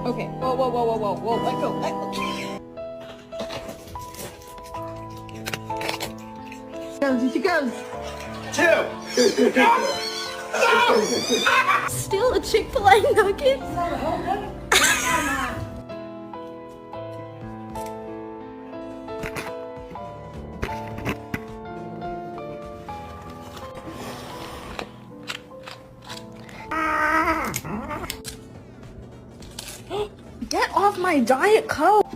Okay, whoa, let go. She goes. Still a Chick-fil-A nugget? Get off my Diet Coke!